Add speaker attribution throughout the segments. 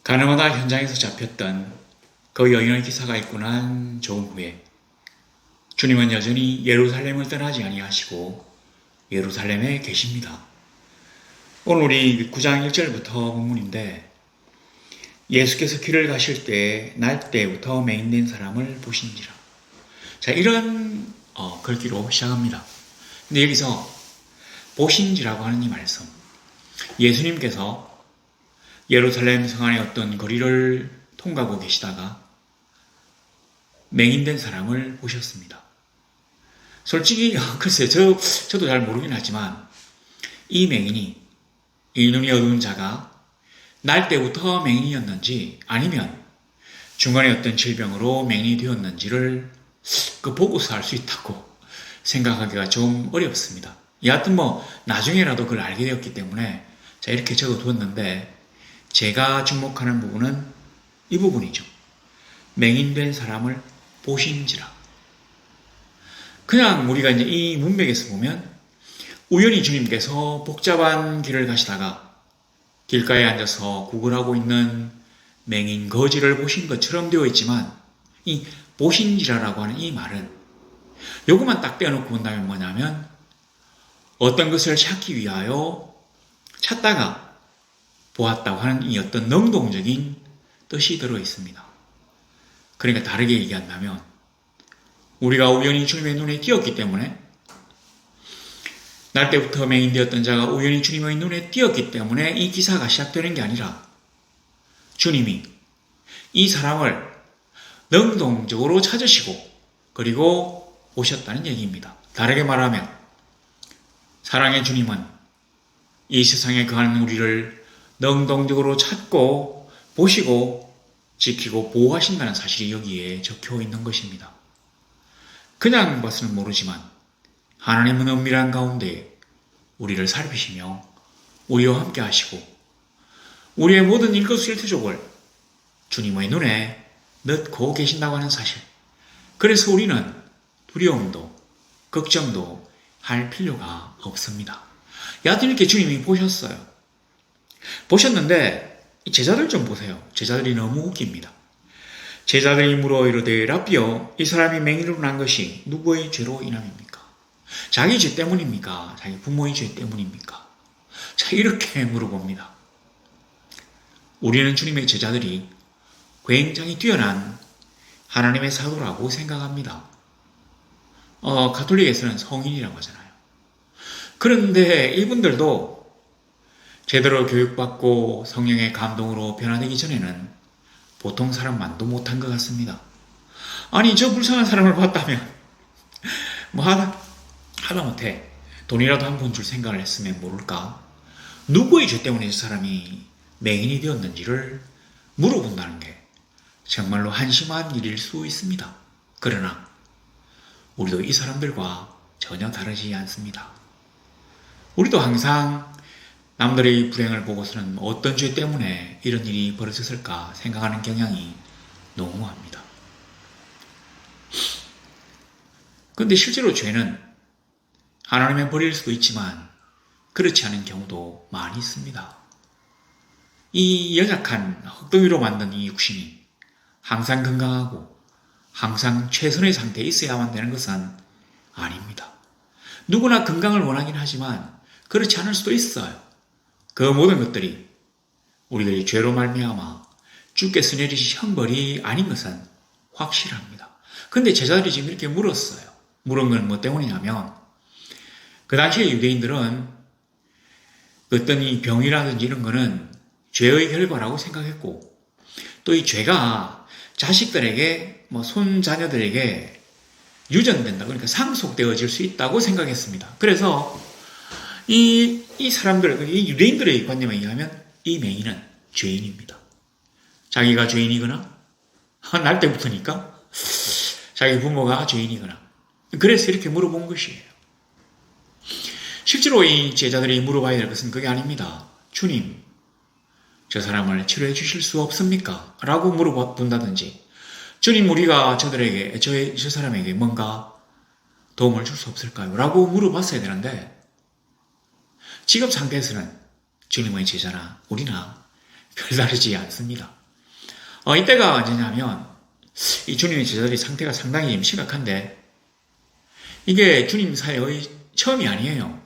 Speaker 1: 가나마다 현장에서 잡혔던 그 여인의 기사가 있고 난 조금 후에 주님은 여전히 예루살렘을 떠나지 아니하시고 예루살렘에 계십니다. 오늘 우리 9장 1절부터 본문인데, 예수께서 길을 가실 때 날때부터 맹인된 사람을 보신지라. 자, 이런 글귀로 시작합니다. 근데 여기서 보신지라고 하는 이 말씀, 예수님께서 예루살렘 성 안의 어떤 거리를 통과하고 계시다가 맹인된 사람을 보셨습니다. 솔직히 글쎄요, 저도 잘 모르긴 하지만 이 맹인이, 이 눈이 어두운 자가 날 때부터 맹인이었는지 아니면 중간에 어떤 질병으로 맹인이 되었는지를 보고서 알 수 있다고 생각하기가 좀 어렵습니다. 여하튼 나중에라도 그걸 알게 되었기 때문에 자, 이렇게 적어두었는데, 제가 주목하는 부분은 이 부분이죠. 맹인된 사람을 보신지라. 그냥 우리가 이제 이 문맥에서 보면 우연히 주님께서 복잡한 길을 가시다가 길가에 앉아서 구걸하고 있는 맹인 거지를 보신 것처럼 되어 있지만, 이 보신지라라고 하는 이 말은 요것만 딱 떼어놓고 본다면 뭐냐면, 어떤 것을 찾기 위하여 찾다가 보았다고 하는 이 어떤 능동적인 뜻이 들어 있습니다. 그러니까 다르게 얘기한다면, 우리가 우연히 주님의 눈에 띄었기 때문에, 날 때부터 맹인되었던 자가 우연히 주님의 눈에 띄었기 때문에 이 기사가 시작되는 게 아니라, 주님이 이 사람을 능동적으로 찾으시고 그리고 오셨다는 얘기입니다. 다르게 말하면 사랑의 주님은 이 세상에 거하는 우리를 능동적으로 찾고 보시고 지키고 보호하신다는 사실이 여기에 적혀 있는 것입니다. 그냥 봐서는 모르지만 하나님은 은밀한 가운데 우리를 살피시며 우리와 함께 하시고 우리의 모든 일거수일투족을 주님의 눈에 넣고 계신다고 하는 사실. 그래서 우리는 두려움도 걱정도 할 필요가 없습니다. 여하튼 이렇게 주님이 보셨어요. 보셨는데 제자들 좀 보세요. 제자들이 너무 웃깁니다. 제자들이 물어 이르되 라삐여, 이 사람이 맹인으로 난 것이 누구의 죄로 인함입니까? 자기 죄 때문입니까? 자기 부모의 죄 때문입니까? 자, 이렇게 물어봅니다. 우리는 주님의 제자들이 굉장히 뛰어난 하나님의 사도라고 생각합니다. 가톨릭에서는 성인이라고 하잖아요. 그런데 이분들도 제대로 교육받고 성령의 감동으로 변화되기 전에는 보통 사람만도 못한 것 같습니다. 아니, 저 불쌍한 사람을 봤다면 하다못해 돈이라도 한 번 줄 생각을 했으면 모를까? 누구의 죄 때문에 저 사람이 맹인이 되었는지를 물어본다는 게 정말로 한심한 일일 수 있습니다. 그러나 우리도 이 사람들과 전혀 다르지 않습니다. 우리도 항상 남들의 불행을 보고서는 어떤 죄 때문에 이런 일이 벌어졌을까 생각하는 경향이 농후합니다. 그런데 실제로 죄는 하나님의 벌일 수도 있지만 그렇지 않은 경우도 많이 있습니다. 이 연약한 흙덩이로 만든 이 육신이 항상 건강하고 항상 최선의 상태에 있어야만 되는 것은 아닙니다. 누구나 건강을 원하긴 하지만 그렇지 않을 수도 있어요. 그 모든 것들이 우리들이 죄로 말미암아 주께서 내리신 형벌이 아닌 것은 확실합니다. 그런데 제자들이 지금 이렇게 물었어요. 물은 건 뭐 때문이냐면, 그 당시에 유대인들은 어떤 이 병이라든지 이런 거는 죄의 결과라고 생각했고, 또 이 죄가 자식들에게 손자녀들에게 유전된다, 그러니까 상속되어질 수 있다고 생각했습니다. 그래서 이 사람들, 이 유대인들의 관념에 의하면 이 맹인은 죄인입니다. 자기가 죄인이거나 날 때부터니까 자기 부모가 죄인이거나, 그래서 이렇게 물어본 것이에요. 실제로 이 제자들이 물어봐야 될 것은 그게 아닙니다. 주님, 저 사람을 치료해 주실 수 없습니까? 라고 물어본다든지, 주님, 우리가 저 사람에게 뭔가 도움을 줄 수 없을까요? 라고 물어봤어야 되는데, 지금 상태에서는 주님의 제자나 우리나 별다르지 않습니다. 이때가 언제냐면 이 주님의 제자들이 상태가 상당히 좀 심각한데 이게 주님 사역의 처음이 아니에요.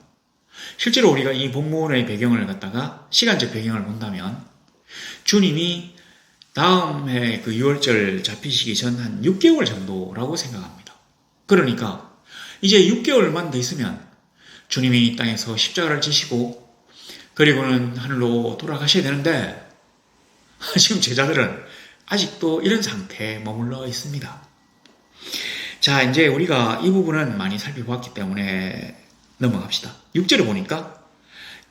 Speaker 1: 실제로 우리가 이 본문의 배경을 갖다가 시간적 배경을 본다면 주님이 다음에 그 6월절 잡히시기 전 한 6개월 정도라고 생각합니다. 그러니까 이제 6개월만 더 있으면 주님이 이 땅에서 십자가를 지시고 그리고는 하늘로 돌아가셔야 되는데 지금 제자들은 아직도 이런 상태에 머물러 있습니다. 자, 이제 우리가 이 부분은 많이 살펴보았기 때문에 넘어갑시다. 6절을 보니까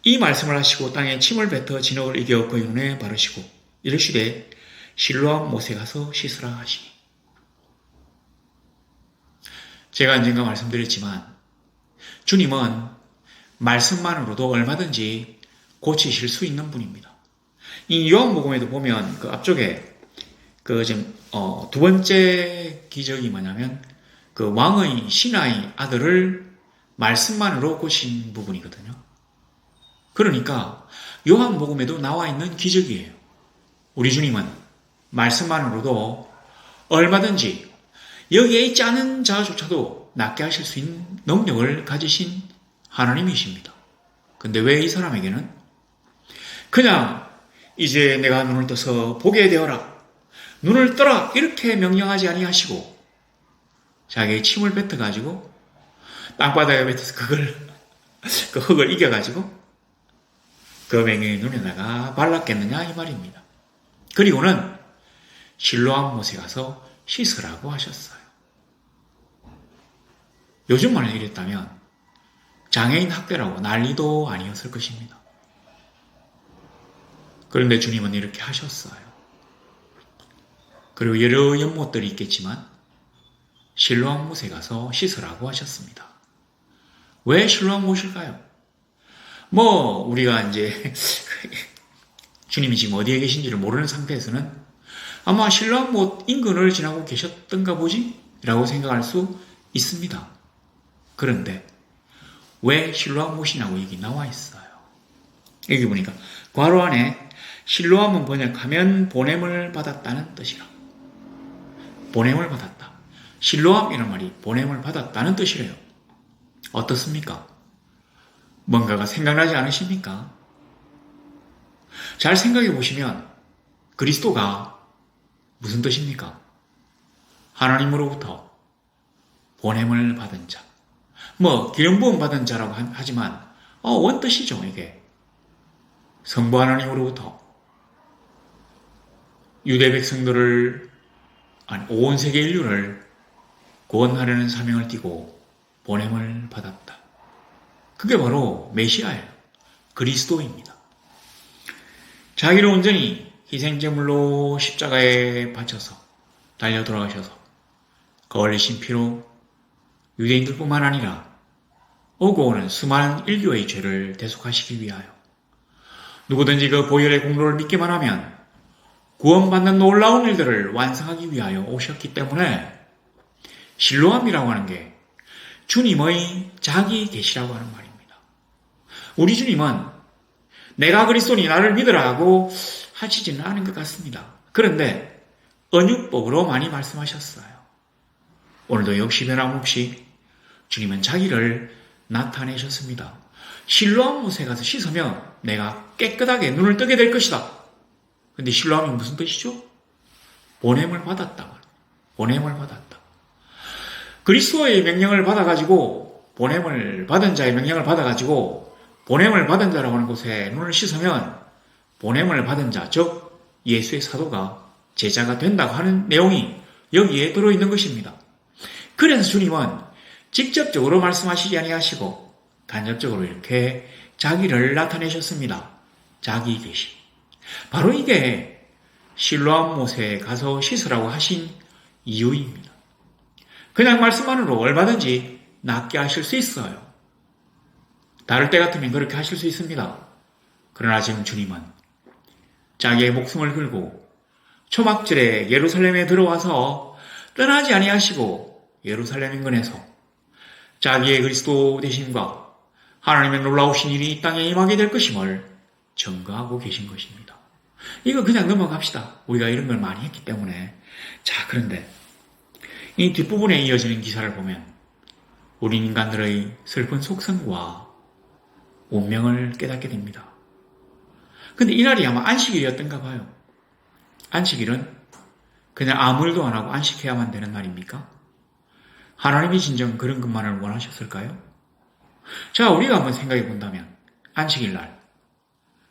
Speaker 1: 이 말씀을 하시고 땅에 침을 뱉어 진흙을 이겨 그의 눈에 바르시고 이르시되 실로암 못에 가서 씻으라 하시니. 제가 언젠가 말씀드렸지만 주님은 말씀만으로도 얼마든지 고치실 수 있는 분입니다. 이 요한복음에도 보면 그 앞쪽에 두 번째 기적이 뭐냐면 그 왕의 신하의 아들을 말씀만으로 고친 부분이거든요. 그러니까 요한복음에도 나와 있는 기적이에요. 우리 주님은 말씀만으로도 얼마든지 여기에 있지 않은 자조차도 낫게 하실 수 있는 능력을 가지신 하나님이십니다. 근데 왜 이 사람에게는 그냥 이제 내가 눈을 떠서 보게 되어라, 눈을 떠라 이렇게 명령하지 아니하시고 자기의 침을 뱉어가지고 땅바닥에 뱉어서 그 흙을 이겨가지고 그 맹인의 눈에다가 발랐겠느냐 이 말입니다. 그리고는 실로암 못에 가서 씻으라고 하셨어요. 요즘 말로 이랬다면 장애인 학대라고 난리도 아니었을 것입니다. 그런데 주님은 이렇게 하셨어요. 그리고 여러 연못들이 있겠지만 실로암 못에 가서 씻으라고 하셨습니다. 왜 실로암 못일까요? 우리가 이제 주님이 지금 어디에 계신지를 모르는 상태에서는 아마 실로암 못 인근을 지나고 계셨던가 보지? 라고 생각할 수 있습니다. 그런데 왜 실로암 못이냐고 여기 나와 있어요. 여기 보니까 괄호 안에 실로암은 번역하면 보냄을 받았다는 뜻이라. 보냄을 받았다. 실로암이란 말이 보냄을 받았다는 뜻이래요. 어떻습니까? 뭔가가 생각나지 않으십니까? 잘 생각해 보시면 그리스도가 무슨 뜻입니까? 하나님으로부터 보냄을 받은 자. 기름 부음 받은 자라고 하지만 원뜻이죠, 이게. 성부 하나님으로부터 유대 백성들을 온 세계 인류를 구원하려는 사명을 띠고 보냄을 받았다. 그게 바로 메시아예요. 그리스도입니다. 자기를 온전히 희생제물로 십자가에 바쳐서 달려 돌아가셔서 그 흘리신 피로 유대인들뿐만 아니라 오고 오는 수많은 인류의 죄를 대속하시기 위하여 누구든지 그 보혈의 공로를 믿기만 하면 구원받는 놀라운 일들을 완성하기 위하여 오셨기 때문에 실로암이라고 하는 게 주님의 자기 계시라고 하는 말입니다. 우리 주님은 내가 그리스도니 나를 믿으라 하고 하시지는 않은 것 같습니다. 그런데 언유법으로 많이 말씀하셨어요. 오늘도 역시 변함없이 주님은 자기를 나타내셨습니다. 실로암 못에 가서 씻으면 내가 깨끗하게 눈을 뜨게 될 것이다. 근데 실로암이 무슨 뜻이죠? 보냄을 받았다. 보냄을 받았다. 그리스도의 명령을 받아가지고 보냄을 받은 자의 명령을 받아가지고 보냄을 받은 자라고 하는 곳에 눈을 씻으면 보냄을 받은 자, 즉 예수의 사도가 제자가 된다고 하는 내용이 여기에 들어있는 것입니다. 그래서 주님은 직접적으로 말씀하시지 아니하시고 간접적으로 이렇게 자기를 나타내셨습니다. 자기 계시. 바로 이게 실로암 못에 가서 씻으라고 하신 이유입니다. 그냥 말씀만으로 얼마든지 낫게 하실 수 있어요. 다를 때 같으면 그렇게 하실 수 있습니다. 그러나 지금 주님은 자기의 목숨을 걸고 초막절에 예루살렘에 들어와서 떠나지 아니하시고 예루살렘 인근에서 자기의 그리스도 되심과 하나님의 놀라우신 일이 이 땅에 임하게 될 것임을 증거하고 계신 것입니다. 이거 그냥 넘어갑시다. 우리가 이런 걸 많이 했기 때문에. 자, 그런데 이 뒷부분에 이어지는 기사를 보면 우리 인간들의 슬픈 속성과 운명을 깨닫게 됩니다. 근데 이날이 아마 안식일이었던가 봐요. 안식일은 그냥 아무 일도 안 하고 안식해야만 되는 날입니까? 하나님이 진정 그런 것만을 원하셨을까요? 자, 우리가 한번 생각해 본다면 안식일 날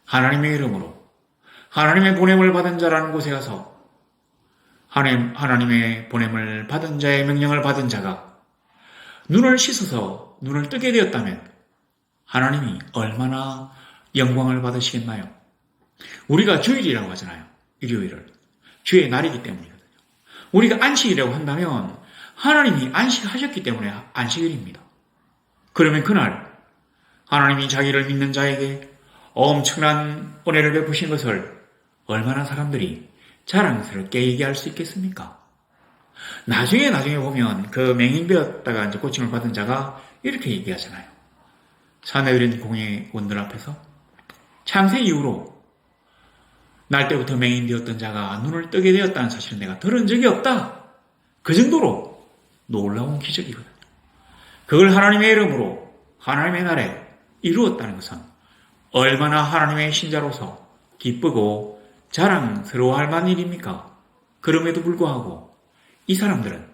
Speaker 1: 하나님의 이름으로 하나님의 보냄을 받은 자라는 곳에 가서 하나님의 보냄을 받은 자의 명령을 받은 자가 눈을 씻어서 눈을 뜨게 되었다면 하나님이 얼마나 영광을 받으시겠나요? 우리가 주일이라고 하잖아요. 일요일을. 주의 날이기 때문이거든요. 우리가 안식이라고 한다면 하나님이 안식하셨기 때문에 안식일입니다. 그러면 그날 하나님이 자기를 믿는 자에게 엄청난 은혜를 베푸신 것을 얼마나 사람들이 자랑스럽게 얘기할 수 있겠습니까? 나중에 보면 그 맹인되었다가 이제 고침을 받은 자가 이렇게 얘기하잖아요. 사내들인 공회원들 앞에서 창세 이후로 날 때부터 맹인되었던 자가 눈을 뜨게 되었다는 사실을 내가 들은 적이 없다. 그 정도로 놀라운 기적이거든요. 그걸 하나님의 이름으로 하나님의 날에 이루었다는 것은 얼마나 하나님의 신자로서 기쁘고 자랑스러워할 만한 일입니까? 그럼에도 불구하고 이 사람들은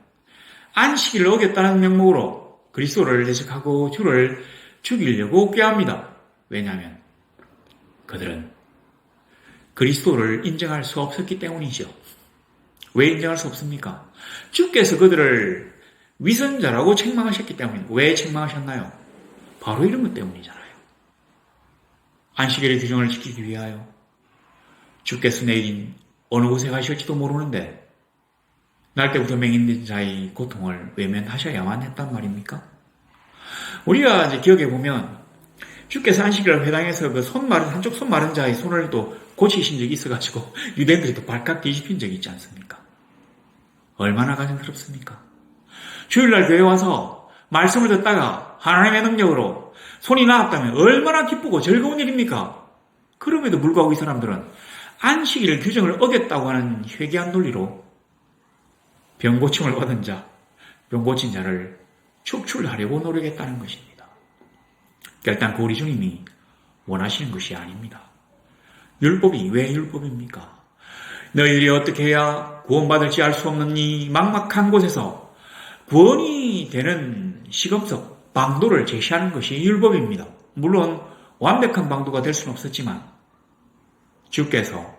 Speaker 1: 안식일을 어겼다는 명목으로 그리스도를 대적하고 주를 죽이려고 꾀합니다. 왜냐하면 그들은 그리스도를 인정할 수 없었기 때문이죠. 왜 인정할 수 없습니까? 주께서 그들을 위선자라고 책망하셨기 때문입니다. 왜 책망하셨나요? 바로 이런 것 때문이잖아요. 안식일의 규정을 지키기 위하여 주께서 내린 어느 곳에 가실지도 모르는데 날 때부터 맹인된 자의 고통을 외면하셔야만 했단 말입니까? 우리가 이제 기억해 보면 주께서 안식일을 회당에서 그 한쪽 손 마른 자의 손을 또 고치신 적이 있어가지고 유대인들이 또 발칵 뒤집힌 적이 있지 않습니까? 얼마나 가증스럽습니까? 주일날 교회 와서 말씀을 듣다가 하나님의 능력으로 손이 나았다면 얼마나 기쁘고 즐거운 일입니까? 그럼에도 불구하고 이 사람들은 안식일 규정을 어겼다고 하는 회개한 논리로 병고침을 받은 자, 병고친 자를 축출하려고 노력했다는 것입니다. 일단 그 우리 주님이 원하시는 것이 아닙니다. 율법이 왜 율법입니까? 너희들이 어떻게 해야 구원받을지 알 수 없는 이 막막한 곳에서 구원이 되는 시금석, 방도를 제시하는 것이 율법입니다. 물론 완벽한 방도가 될 수는 없었지만 주께서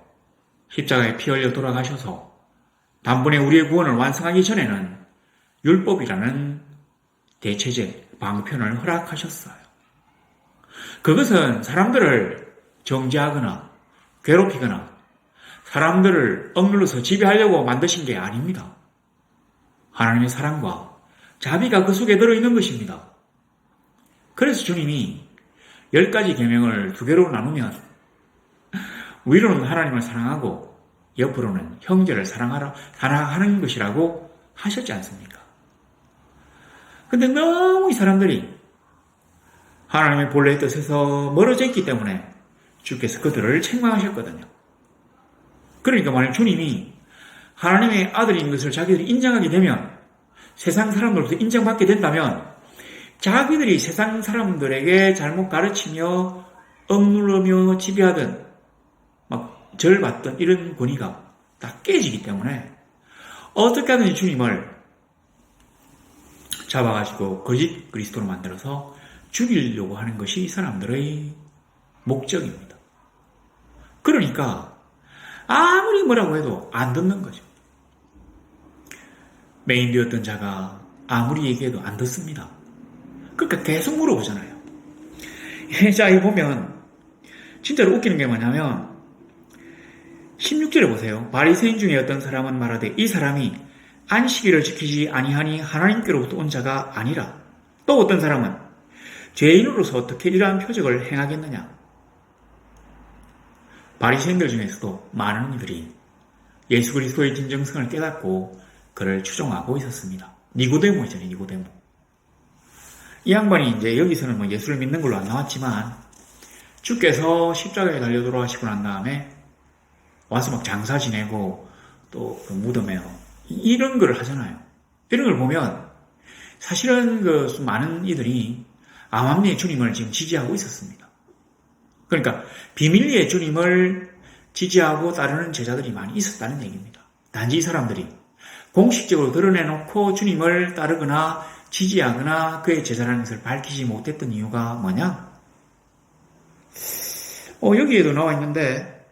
Speaker 1: 십자가에 피 흘려 돌아가셔서 단번에 우리의 구원을 완성하기 전에는 율법이라는 대체제, 방편을 허락하셨어요. 그것은 사람들을 정죄하거나 괴롭히거나 사람들을 억눌러서 지배하려고 만드신 게 아닙니다. 하나님의 사랑과 자비가 그 속에 들어있는 것입니다. 그래서 주님이 10가지 계명을 2개로 나누면 위로는 하나님을 사랑하고 옆으로는 형제를 사랑하는 것이라고 하셨지 않습니까? 근데 너무 이 사람들이 하나님의 본래의 뜻에서 멀어져 있기 때문에 주께서 그들을 책망하셨거든요. 그러니까 만약 주님이 하나님의 아들인 것을 자기들이 인정하게 되면 세상 사람들로부터 인정받게 된다면 자기들이 세상 사람들에게 잘못 가르치며 억누르며 지배하던 막 절받던 이런 권위가 다 깨지기 때문에 어떻게 하든지 주님을 잡아가지고 거짓 그리스도로 만들어서 죽이려고 하는 것이 이 사람들의 목적입니다. 그러니까 아무리 뭐라고 해도 안 듣는 거죠. 맹인되었던 자가 아무리 얘기해도 안 듣습니다. 그러니까 계속 물어보잖아요. 자, 이거 보면 진짜로 웃기는 게 뭐냐면 16절에 보세요. 바리새인 중에 어떤 사람은 말하되 이 사람이 안식일을 지키지 아니하니 하나님께로부터 온 자가 아니라, 또 어떤 사람은 죄인으로서 어떻게 이러한 표적을 행하겠느냐. 바리새인들 중에서도 많은 이들이 예수 그리스도의 진정성을 깨닫고 그를 추종하고 있었습니다. 니고데모이잖아요. 니고데모. 이 양반이 이제 여기서는 뭐 예수를 믿는 걸로 안 나왔지만 주께서 십자가에 달려 돌아가시고 난 다음에 와서 막 장사 지내고 또 그 무덤에 이런 걸 하잖아요. 이런 걸 보면 사실은 그 많은 이들이 암암리의 주님을 지금 지지하고 있었습니다. 그러니까 비밀리의 주님을 지지하고 따르는 제자들이 많이 있었다는 얘기입니다. 단지 이 사람들이 공식적으로 드러내놓고 주님을 따르거나 지지하거나 그의 제자라는 것을 밝히지 못했던 이유가 뭐냐? 여기에도 나와 있는데,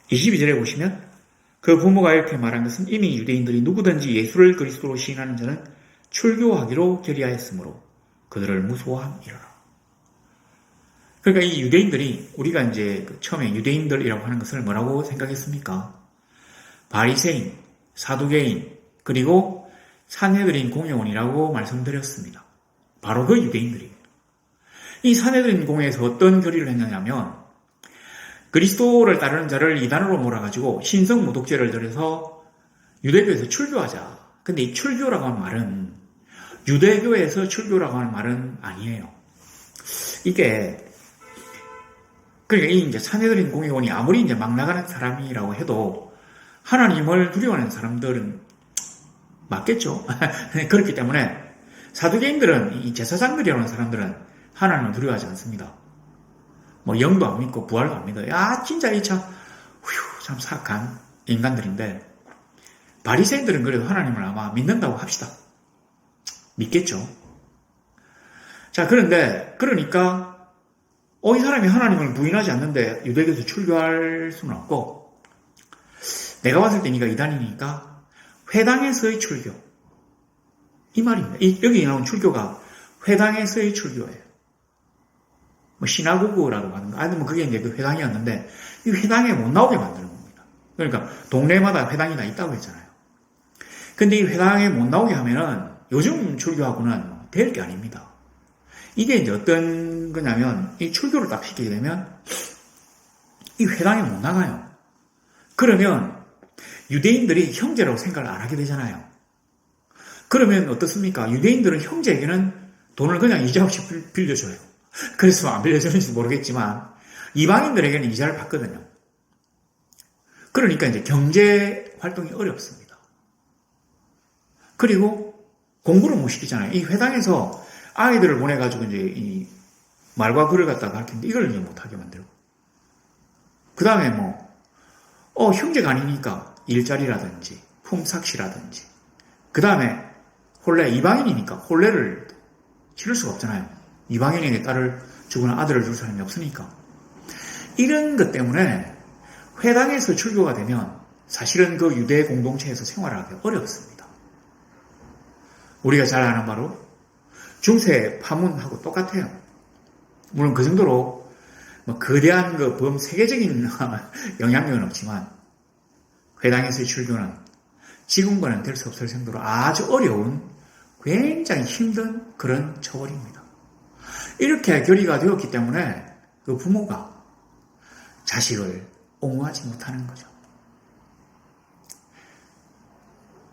Speaker 1: 22절에 보시면, 그 부모가 이렇게 말한 것은 이미 유대인들이 누구든지 예수를 그리스도로 시인하는 자는 출교하기로 결의하였으므로 그들을 무서워함이라. 그러니까 이 유대인들이, 우리가 이제 처음에 유대인들이라고 하는 것을 뭐라고 생각했습니까? 바리새인, 사두개인, 그리고 산헤드린 공회원이라고 말씀드렸습니다. 바로 그 유대인들이에요. 이 산헤드린 공회에서 어떤 결의를 했느냐면 그리스도를 따르는 자를 이단으로 몰아가지고 신성모독죄를 들여서 유대교에서 출교하자. 근데 이 출교라고 하는 말은 유대교에서 출교라고 하는 말은 아니에요. 이게 그러니까 이 이제 산헤드린 공회원이 아무리 이제 막 나가는 사람이라고 해도 하나님을 두려워하는 사람들은 맞겠죠. 그렇기 때문에 사두개인들은 이 제사장들이라는 사람들은 하나님을 두려워하지 않습니다. 뭐 영도 안 믿고 부활도 안 믿어요. 야 진짜 이 참 사악한 인간들인데 바리새인들은 그래도 하나님을 아마 믿는다고 합시다. 믿겠죠. 자 그런데 그러니까 이 사람이 하나님을 부인하지 않는데 유대교에서 출교할 수는 없고 내가 봤을 때 네가 이단이니까 회당에서의 출교 이 말입니다. 여기 나온 출교가 회당에서의 출교예요. 뭐 시나고그라고 하는 거 아니면 그게 이제 그 회당이었는데 이 회당에 못 나오게 만드는 겁니다. 그러니까 동네마다 회당이 다 있다고 했잖아요. 근데 이 회당에 못 나오게 하면은 요즘 출교하고는 될 게 아닙니다. 이게 이제 어떤 거냐면 이 출교를 딱 시키게 되면 이 회당에 못 나가요. 그러면 유대인들이 형제라고 생각을 안 하게 되잖아요. 그러면 어떻습니까? 유대인들은 형제에게는 돈을 그냥 이자 없이 빌려줘요. 그래서 안 빌려주는지 모르겠지만 이방인들에게는 이자를 받거든요. 그러니까 이제 경제 활동이 어렵습니다. 그리고 공부를 못 시키잖아요. 이 회당에서 아이들을 보내가지고 이제 이 말과 글을 갖다가 가르치는데 이걸 이제 못하게 만들고. 그 다음에 형제가 아니니까 일자리라든지 품삯이라든지. 그 다음에 혼례, 이방인이니까 혼례를 치를 수가 없잖아요. 이방인에게 딸을 주거나 아들을 줄 사람이 없으니까. 이런 것 때문에 회당에서 출교가 되면 사실은 그 유대 공동체에서 생활하기 어렵습니다. 우리가 잘 아는 바로 중세 파문하고 똑같아요. 물론 그 정도로 거대한 그 범세계적인 영향력은 없지만 회당에서의 출교는 지금과는 될 수 없을 정도로 아주 어려운 굉장히 힘든 그런 처벌입니다. 이렇게 결의가 되었기 때문에 그 부모가 자식을 옹호하지 못하는 거죠.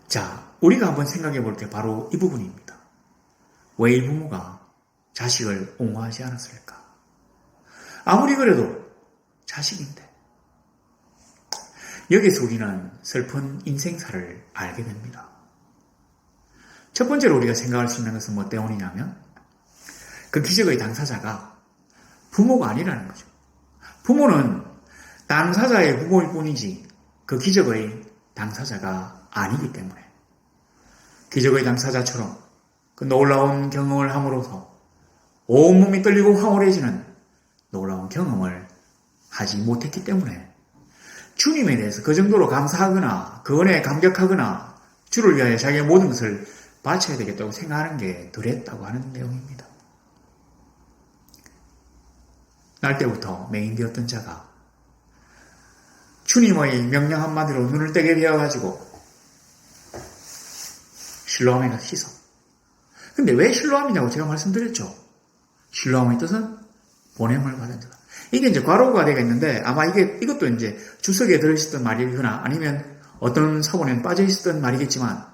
Speaker 1: 자, 우리가 한번 생각해 볼 게 바로 이 부분입니다. 왜 이 부모가 자식을 옹호하지 않았을까? 아무리 그래도 자식인데. 여기서 우리는 슬픈 인생사를 알게 됩니다. 첫 번째로 우리가 생각할 수 있는 것은 뭐 때문이냐면 그 기적의 당사자가 부모가 아니라는 거죠. 부모는 당사자의 부모일 뿐이지 그 기적의 당사자가 아니기 때문에 기적의 당사자처럼 그 놀라운 경험을 함으로써 온몸이 떨리고 황홀해지는 놀라운 경험을 하지 못했기 때문에 주님에 대해서 그 정도로 감사하거나 그 은혜에 감격하거나 주를 위하여 자기의 모든 것을 바쳐야 되겠다고 생각하는 게 덜했다고 하는 내용입니다. 날 때부터 맹인되었던 자가 주님의 명령 한마디로 눈을 뜨게 되어가지고 실로암에 가서 씻어. 근데 왜 실로암이냐고 제가 말씀드렸죠. 실로암의 뜻은 보냄을 받은 자다. 이게 이제 괄호가 되겠는데 아마 이것도 이제 주석에 들어있었던 말이거나 아니면 어떤 사본에는 빠져있었던 말이겠지만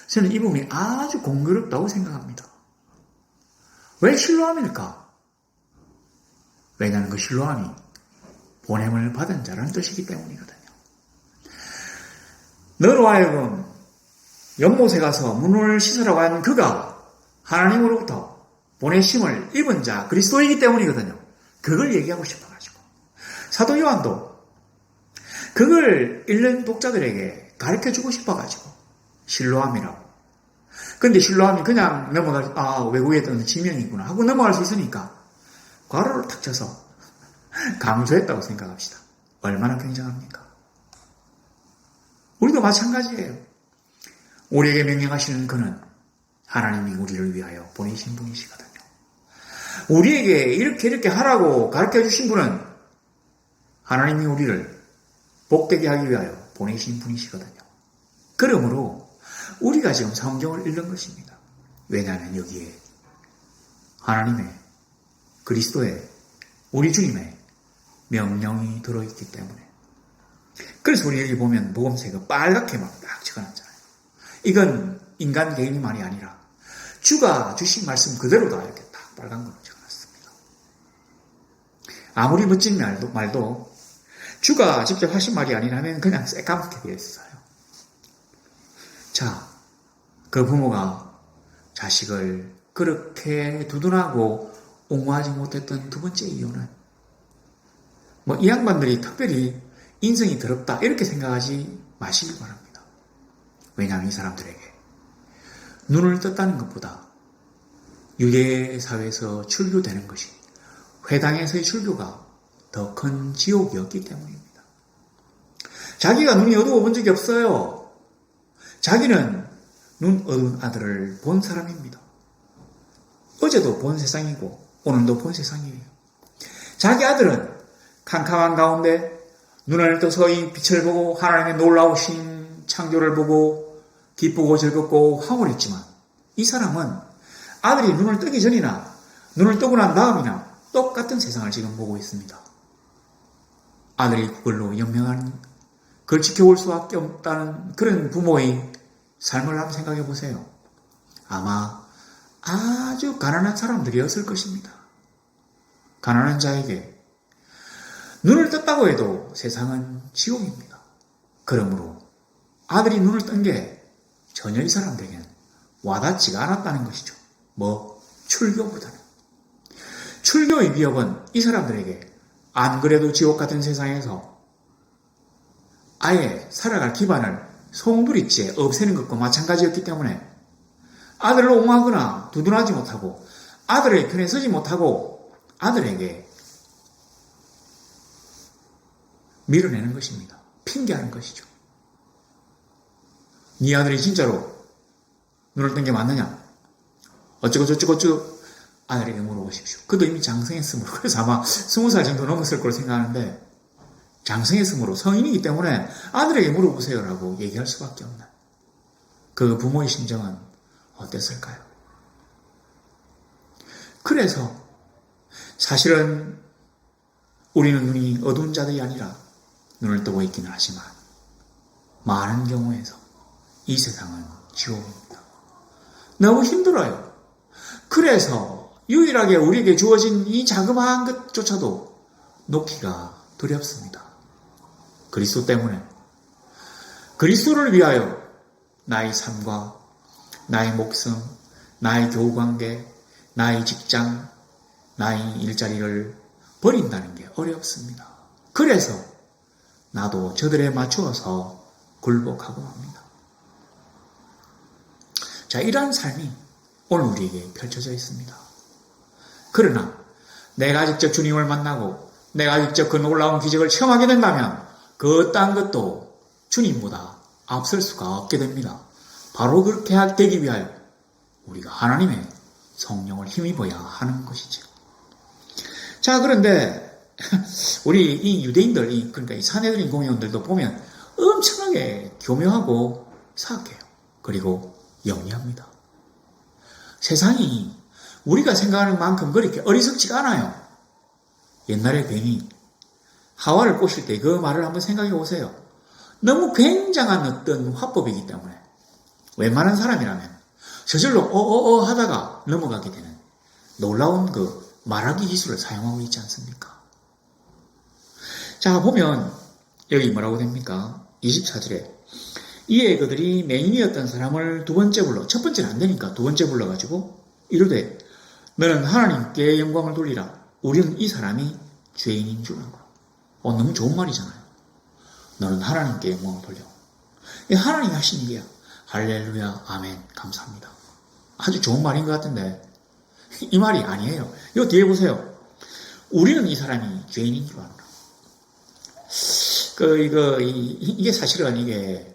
Speaker 1: 저는 이 부분이 아주 공교롭다고 생각합니다. 왜 실로암일까? 왜냐하면 그 실로암이 보냄을 받은 자라는 뜻이기 때문이거든요. 너로 하여금 연못에 가서 문을 씻으라고 한 그가 하나님으로부터 보내심을 입은 자 그리스도이기 때문이거든요. 그걸 얘기하고 싶어가지고 사도 요한도 그걸 읽는 독자들에게 가르쳐주고 싶어가지고 실로암이라고. 근데 실로암이 그냥 외국에 있던 지명이구나 하고 넘어갈 수 있으니까 괄호를 탁 쳐서 감수했다고 생각합시다. 얼마나 굉장합니까? 우리도 마찬가지예요. 우리에게 명령하시는 그는 하나님이 우리를 위하여 보내신 분이시거든요. 우리에게 이렇게 하라고 가르쳐 주신 분은 하나님이 우리를 복되게 하기 위하여 보내신 분이시거든요. 그러므로 우리가 지금 성경을 읽는 것입니다. 왜냐하면 여기에 하나님의 그리스도의 우리 주님의 명령이 들어있기 때문에. 그래서 우리 여기 보면 복음서가 빨갛게 막 딱 적어놨잖아요. 이건 인간 개인의 말이 아니라 주가 주신 말씀 그대로다 이렇게 딱 빨간 걸로 적어놨습니다. 아무리 멋진 말도 주가 직접 하신 말이 아니라면 그냥 새까맣게 되어 있어요. 자, 그 부모가 자식을 그렇게 두둔하고 옹호하지 못했던 두 번째 이유는 이 양반들이 특별히 인성이 더럽다 이렇게 생각하지 마시길 바랍니다. 왜냐하면 이 사람들에게 눈을 떴다는 것보다 유대 사회에서 출교되는 것이 회당에서의 출교가 더 큰 지옥이었기 때문입니다. 자기가 눈이 어두워 본 적이 없어요. 자기는 눈 어두운 아들을 본 사람입니다. 어제도 본 세상이고 오늘도 본 세상이에요. 자기 아들은 캄캄한 가운데 눈을 떠서 이 빛을 보고 하나님의 놀라우신 창조를 보고 기쁘고 즐겁고 황홀했지만 이 사람은 아들이 눈을 뜨기 전이나 눈을 뜨고 난 다음이나 똑같은 세상을 지금 보고 있습니다. 아들이 그걸로 연명한 그걸 지켜볼 수밖에 없다는 그런 부모의 삶을 한번 생각해 보세요. 아마 아주 가난한 사람들이었을 것입니다. 가난한 자에게 눈을 떴다고 해도 세상은 지옥입니다. 그러므로 아들이 눈을 뜬 게 전혀 이 사람들에게는 와닿지가 않았다는 것이죠. 출교보다는. 출교의 위협은 이 사람들에게 안 그래도 지옥 같은 세상에서 아예 살아갈 기반을 송두리째 없애는 것과 마찬가지였기 때문에 아들을 옹호하거나 두둔하지 못하고 아들의 편에 서지 못하고 아들에게 밀어내는 것입니다. 핑계하는 것이죠. 네 아들이 진짜로 눈을 뜬 게 맞느냐? 어쩌고 아들에게 물어보십시오. 그도 이미 장성했으므로 그래서 아마 20살 정도 넘었을 거로 생각하는데 장성했으므로 성인이기 때문에 아들에게 물어보세요라고 얘기할 수밖에 없나요? 그 부모의 심정은 어땠을까요? 그래서 사실은 우리는 눈이 어두운 자들이 아니라 눈을 뜨고 있기는 하지만 많은 경우에서 이 세상은 지옥입니다. 너무 힘들어요. 그래서 유일하게 우리에게 주어진 이 자그마한 것조차도 놓기가 두렵습니다. 그리스도 때문에. 그리스도를 위하여 나의 삶과 나의 목숨, 나의 교우관계, 나의 직장, 나의 일자리를 버린다는 게 어렵습니다. 그래서 나도 저들에 맞추어서 굴복하고 합니다. 자, 이러한 삶이 오늘 우리에게 펼쳐져 있습니다. 그러나 내가 직접 주님을 만나고 내가 직접 그 놀라운 기적을 체험하게 된다면 그 어떠한 것도 주님보다 앞설 수가 없게 됩니다. 바로 그렇게 되기 위하여 우리가 하나님의 성령을 힘입어야 하는 것이죠. 자, 그런데 우리 이 유대인들, 그러니까 이 산헤드린 공회원들도 보면 엄청나게 교묘하고 사악해요. 그리고 영리합니다. 세상이 우리가 생각하는 만큼 그렇게 어리석지가 않아요. 옛날에 괜히 하와를 꼬실 때 그 말을 한번 생각해 보세요. 너무 굉장한 어떤 화법이기 때문에 웬만한 사람이라면 저절로 하다가 넘어가게 되는 놀라운 그 말하기 기술을 사용하고 있지 않습니까? 자, 보면 여기 뭐라고 됩니까? 24절에 이에 그들이 맹인이었던 사람을 두 번째 불러, 첫 번째는 안 되니까 두 번째 불러가지고 이르되 너는 하나님께 영광을 돌리라. 우리는 이 사람이 죄인인 줄 알고. 너무 좋은 말이잖아요. 너는 하나님께 영광을 돌려. 하나님이 하신 일이야. 할렐루야, 아멘, 감사합니다. 아주 좋은 말인 것 같은데 이 말이 아니에요. 이거 뒤에 보세요. 우리는 이 사람이 죄인인 줄 알아. 이게 사실은 이게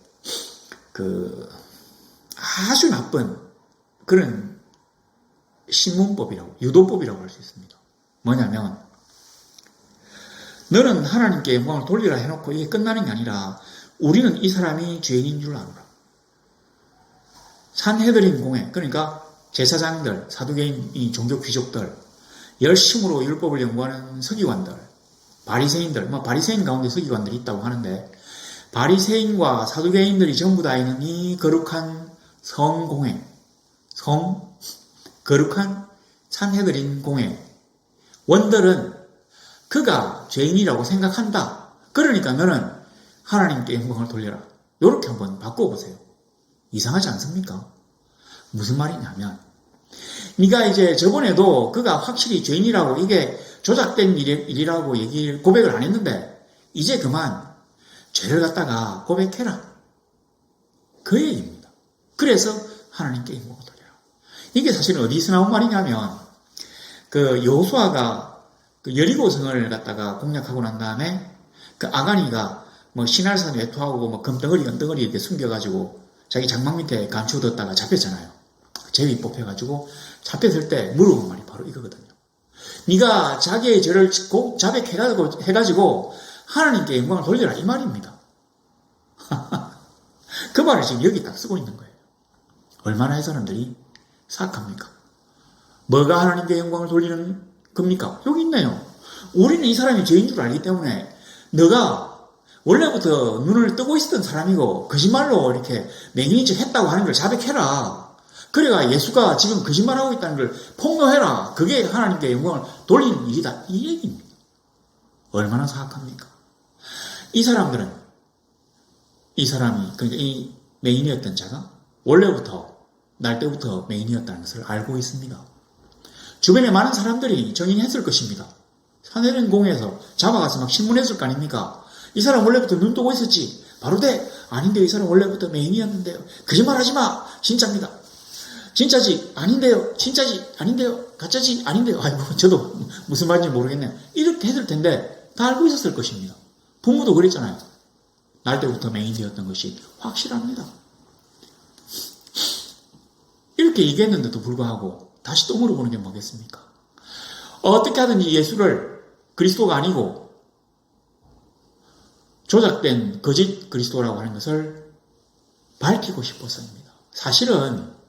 Speaker 1: 아주 나쁜 그런 신문법이라고, 유도법이라고 할 수 있습니다. 뭐냐면 너는 하나님께 영광을 돌리라 해놓고 이게 끝나는 게 아니라 우리는 이 사람이 죄인인 줄 알아라. 산헤드린 공회, 그러니까 제사장들, 사두개인, 이 종교 귀족들, 열심으로 율법을 연구하는 서기관들, 바리새인들, 바리새인 가운데 서기관들이 있다고 하는데 바리새인과 사두개인들이 전부 다 있는 이 거룩한 성공회, 거룩한 산헤드린 공회, 원들은 그가 죄인이라고 생각한다. 그러니까 너는 하나님께 영광을 돌려라. 이렇게 한번 바꿔보세요. 이상하지 않습니까? 무슨 말이냐면 네가 이제 저번에도 그가 확실히 죄인이라고 이게 조작된 일이라고 고백을 안 했는데 이제 그만 죄를 갖다가 고백해라. 그 얘기입니다. 그래서 하나님께 영광을 돌려라. 이게 사실은 어디서 나온 말이냐면 여호수아가 여리고성을 갖다가 공략하고 난 다음에 아가니가 신할산 외투하고 금덩어리 은덩어리 이렇게 숨겨가지고 자기 장막 밑에 감추어뒀다가 잡혔잖아요. 제위 뽑혀가지고 잡혔을 때 물어본 말이 바로 이거거든요. 네가 자기의 죄를 자백해가지고 하나님께 영광을 돌려라 이 말입니다. 그 말을 지금 여기 딱 쓰고 있는 거예요. 얼마나 이 사람들이 사악합니까? 뭐가 하나님께 영광을 돌리는 겁니까? 여기 있네요. 우리는 이 사람이 죄인 줄 알기 때문에 너가 원래부터 눈을 뜨고 있었던 사람이고 거짓말로 이렇게 맹인인 척 했다고 하는 걸 자백해라. 그래가 예수가 지금 거짓말하고 있다는 걸 폭로해라. 그게 하나님께 영광을 돌리는 일이다. 이 얘기입니다. 얼마나 사악합니까? 이 사람이 그러니까 이 맹인이었던 자가 원래부터 날 때부터 맹인이었다는 것을 알고 있습니다. 주변에 많은 사람들이 정인했을 것입니다. 산헤드린 공회에서 잡아가서 막 신문했을 거 아닙니까? 이 사람 원래부터 눈 뜨고 있었지. 바로 아닌데요. 이 사람 원래부터 맹인이었는데요. 거짓말하지 마. 진짜입니다. 진짜지. 아닌데요. 진짜지. 아닌데요. 가짜지. 아닌데요. 아이고 저도 무슨 말인지 모르겠네요. 이렇게 했을 텐데 다 알고 있었을 것입니다. 부모도 그랬잖아요. 날 때부터 맹인이었던 것이 확실합니다. 이렇게 얘기했는데도 불구하고 다시 또 물어보는 게 뭐겠습니까? 어떻게 하든지 예수를 그리스도가 아니고 조작된 거짓 그리스도라고 하는 것을 밝히고 싶어서입니다. 사실은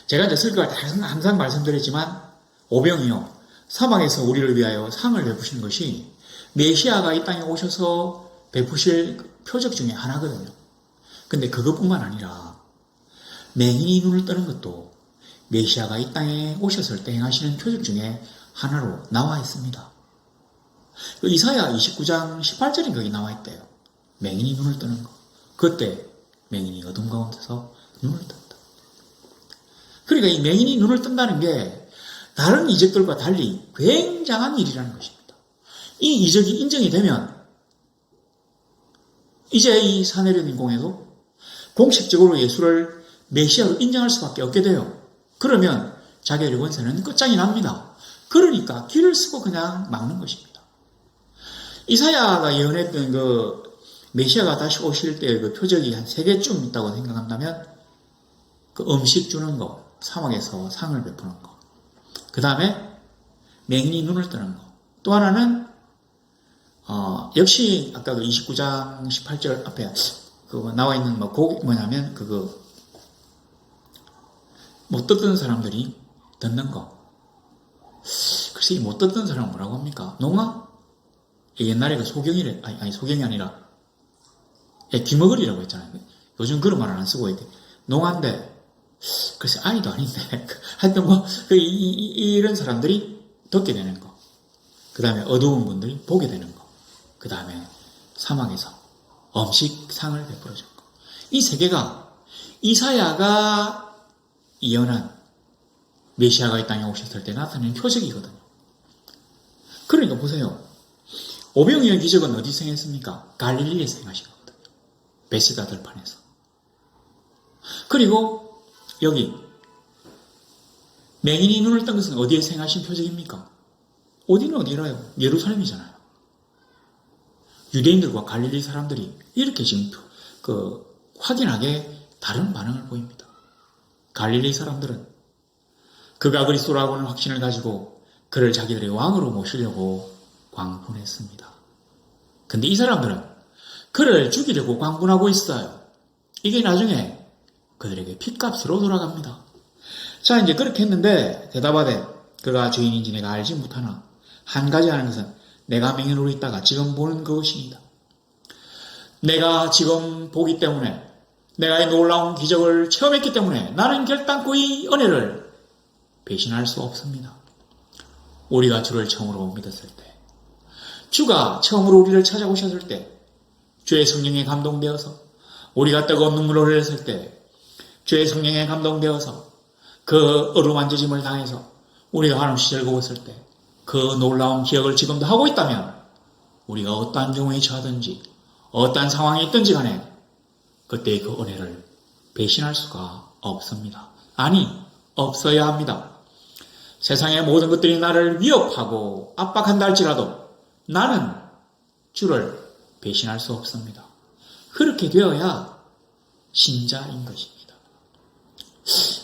Speaker 1: 제가 이제 설교할 때 항상 말씀드렸지만 오병이요 사막에서 우리를 위하여 상을 베푸신 것이 메시아가 이 땅에 오셔서 베푸실 표적 중에 하나거든요. 근데 그것뿐만 아니라 맹인이 눈을 뜨는 것도 메시아가 이 땅에 오셨을 때 행하시는 표적 중에 하나로 나와 있습니다. 이사야 29장 18절인 거기 나와 있대요. 맹인이 눈을 뜨는 거. 그때 맹인이 어둠 가운데서 눈을 뜬다. 그러니까 이 맹인이 눈을 뜬다는 게 다른 이적들과 달리 굉장한 일이라는 것입니다. 이 이적이 인정이 되면 이제 이 산헤드린 공회도 공식적으로 예수를 메시아로 인정할 수밖에 없게 돼요. 그러면 자기의 권세는 끝장이 납니다. 그러니까 길을 쓰고 그냥 막는 것입니다. 이사야가 예언했던 메시아가 다시 오실 때 표적이 한 3개쯤 있다고 생각한다면 음식 주는 거, 사막에서 상을 베푸는 거, 그 다음에 맹인이 눈을 뜨는 거, 또 하나는 역시 아까 29장 18절 앞에 나와 있는 뭐냐면 못 듣던 사람들이 듣는 거. 글쎄 못 듣던 사람은 뭐라고 합니까? 농아? 옛날에 소경이래. 아니 소경이 아니라 귀머거리라고 했잖아요. 요즘 그런 말을 안 쓰고 있대. 농아인데 글쎄 아니도 아닌데 하여튼 이런 사람들이 듣게 되는 거. 그 다음에 어두운 분들이 보게 되는 거. 그 다음에 사막에서 음식상을 베풀어 줬고, 이 세 개가 이사야가 예언한 메시아가 이 땅에 오셨을 때 나타낸 표적이거든요. 그러니까 보세요. 오병이어 기적은 어디서 행했습니까? 갈릴리에서 행하신 거거든요. 베시다 들판에서. 그리고 여기 맹인이 눈을 뜬 것은 어디에서 행하신 표적입니까? 어디는 어디라요? 예루살렘이잖아요. 유대인들과 갈릴리 사람들이 이렇게 지금 확연하게 다른 반응을 보입니다. 갈릴리 사람들은 그가 그리스도라고 하는 확신을 가지고 그를 자기들의 왕으로 모시려고 광분했습니다. 근데 이 사람들은 그를 죽이려고 광분하고 있어요. 이게 나중에 그들에게 핏값으로 돌아갑니다. 자, 이제 그렇게 했는데 대답하되 그가 죄인인지 내가 알지 못하나 한 가지 하는 것은 내가 맹인으로 있다가 지금 보는 그것이니다. 내가 지금 보기 때문에 내가 이 놀라운 기적을 체험했기 때문에 나는 결단코 이 은혜를 배신할 수 없습니다. 우리가 주를 처음으로 믿었을 때, 주가 처음으로 우리를 찾아오셨을 때, 주의 성령에 감동되어서 우리가 뜨거운 눈물을 흘렸을 때, 주의 성령에 감동되어서 그 어루만져짐을 당해서 우리가 한없이 즐거웠을 때, 그 놀라운 기억을 지금도 하고 있다면 우리가 어떠한 경우에 처하든지 어떠한 상황에 있든지 간에 그때의 그 은혜를 배신할 수가 없습니다. 아니, 없어야 합니다. 세상의 모든 것들이 나를 위협하고 압박한다 할지라도 나는 주를 배신할 수 없습니다. 그렇게 되어야 신자인 것입니다.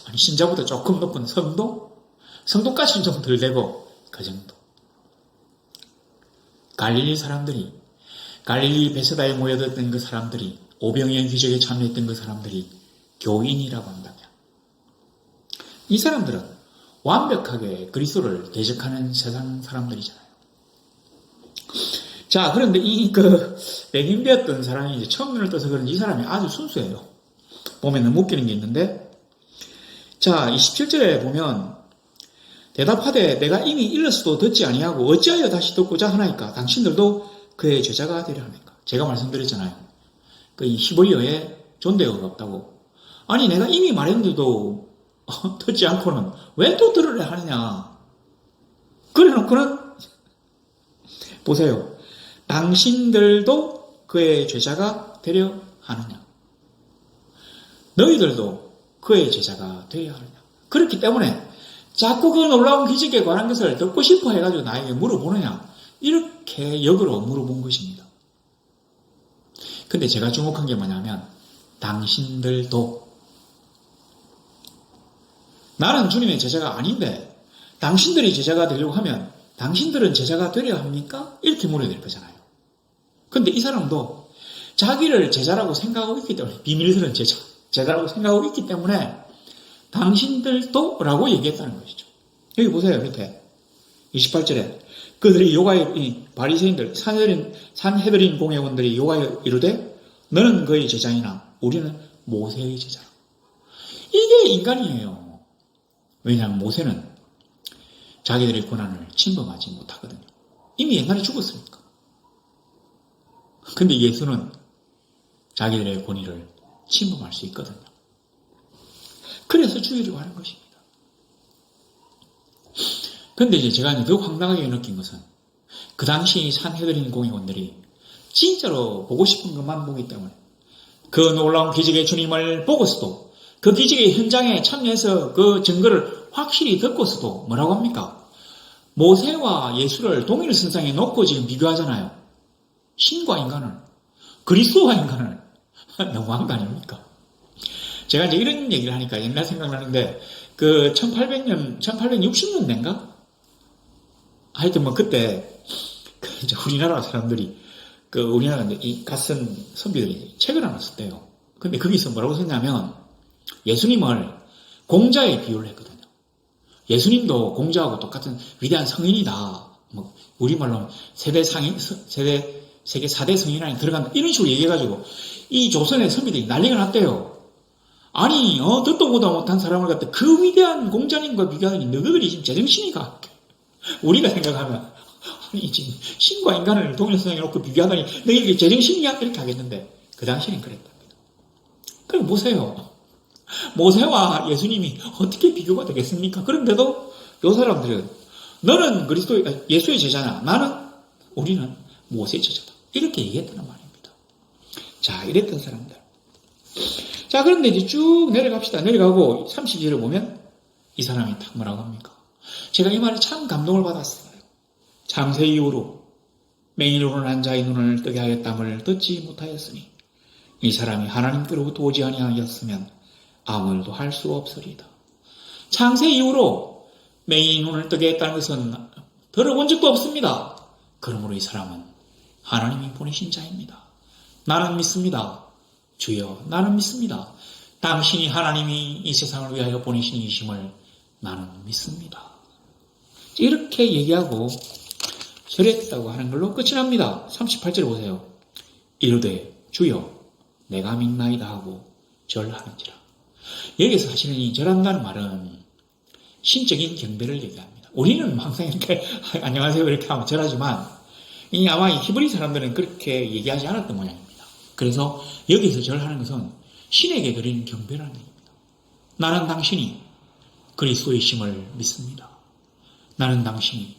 Speaker 1: 아니, 신자보다 조금 높은 성도? 성도까지는 좀 덜 되고 그 정도. 갈릴리 사람들이, 갈릴리 베세다에 모여들었던 그 사람들이, 오병이어 기적에 참여했던 그 사람들이 교인이라고 한다면 이 사람들은 완벽하게 그리스도를 대적하는 세상 사람들이잖아요. 자, 그런데 맹인되었던 사람이 이제 처음 눈을 떠서 그런지 이 사람이 아주 순수해요. 보면 너무 웃기는 게 있는데, 자, 27절에 보면 대답하되 내가 이미 일렀어도 듣지 아니하고 어찌하여 다시 듣고자 하나이까? 당신들도 그의 제자가 되려 합니까? 제가 말씀드렸잖아요. 그 히브리어에 존대어가 없다고. 아니, 내가 이미 말했는데도 듣지 않고는 왜 또 들으려 하느냐? 그래 놓고는 보세요. 당신들도 그의 제자가 되려 하느냐? 너희들도 그의 제자가 되어야 하느냐? 그렇기 때문에 자꾸 그 놀라운 기적에 관한 것을 듣고 싶어 해가지고 나에게 물어보느냐? 이렇게 역으로 물어본 것입니다. 근데 제가 주목한 게 뭐냐면 당신들도, 나는 주님의 제자가 아닌데 당신들이 제자가 되려고 하면 당신들은 제자가 되려 합니까? 이렇게 물어야 될 거잖아요. 근데 이 사람도 자기를 제자라고 생각하고 있기 때문에, 비밀스러운 제자라고 생각하고 있기 때문에 당신들도 라고 얘기했다는 것이죠. 여기 보세요. 밑에 28절에 그들이 요가의 바리새인들, 산헤드린 공회원들이 요가에 이르되 너는 그의 제자이나 우리는 모세의 제자라. 이게 인간이에요. 왜냐하면 모세는 자기들의 권한을 침범하지 못하거든요. 이미 옛날에 죽었으니까. 근데 예수는 자기들의 권위를 침범할 수 있거든요. 그래서 죽이려고 하는 것입니다. 근데 이제 제가 더 황당하게 느낀 것은 그 당시 산헤드린 공회원들이 진짜로 보고 싶은 것만 보기 때문에 그 놀라운 기적의 주님을 보고서도 그 기적의 현장에 참여해서 그 증거를 확실히 듣고서도 뭐라고 합니까? 모세와 예수를 동일선상에 놓고 지금 비교하잖아요. 신과 인간을, 그리스도와 인간을. 너무한 거 아닙니까? 제가 이제 이런 얘기를 하니까 옛날 생각나는데, 1860년대인가? 하여튼 그때, 이제 우리나라 사람들이, 우리나라 이 갓선 선비들이 책을 하나 썼대요. 근데 거기서 뭐라고 썼냐면, 예수님을 공자에 비유를 했거든요. 예수님도 공자하고 똑같은 위대한 성인이다. 우리말로 세계 4대 성인 안에 들어간다. 이런 식으로 얘기해가지고, 이 조선의 선비들이 난리가 났대요. 아니, 듣도 보도 못한 사람을 갖다 그 위대한 공자님과 비교하니 너희들이 지금 제정신이가. 우리가 생각하면, 아니, 지금 신과 인간을 동일성에 놓고 비교하다니, 너 이게 제정신이야? 이렇게 하겠는데, 그 당시에는 그랬답니다. 그럼 보세요. 모세와 예수님이 어떻게 비교가 되겠습니까? 그런데도 이 사람들은, 너는 예수의 제자냐? 우리는 모세의 제자다. 이렇게 얘기했다는 말입니다. 자, 이랬던 사람들. 자, 그런데 이제 쭉 내려갑시다. 내려가고 30절을 보면 이 사람이 딱 뭐라고 합니까? 제가 이 말에 참 감동을 받았어요. 창세 이후로 맹인으로 난 자의 눈을 뜨게 하였dam을 듣지 못하였으니 이 사람이 하나님께로부터 오지 아니하였으면 아무 일도 할 수 없으리다. 창세 이후로 맹인의 눈을 뜨게 했다는 것은 들어본 적도 없습니다. 그러므로 이 사람은 하나님이 보내신 자입니다. 나는 믿습니다. 주여, 나는 믿습니다. 당신이 하나님이 이 세상을 위하여 보내신 이심을 나는 믿습니다. 이렇게 얘기하고 절했다고 하는 걸로 끝이 납니다. 38절 보세요. 이르되 주여 내가 믿나이다 하고 절하는지라. 여기서 사실은 이 절한다는 말은 신적인 경배를 얘기합니다. 우리는 항상 이렇게 안녕하세요 이렇게 하면 절하지만 아마 이 히브리 사람들은 그렇게 얘기하지 않았던 모양입니다. 그래서 여기서 절하는 것은 신에게 드리는 경배라는 얘기입니다. 나는 당신이 그리스도의 심을 믿습니다. 나는 당신이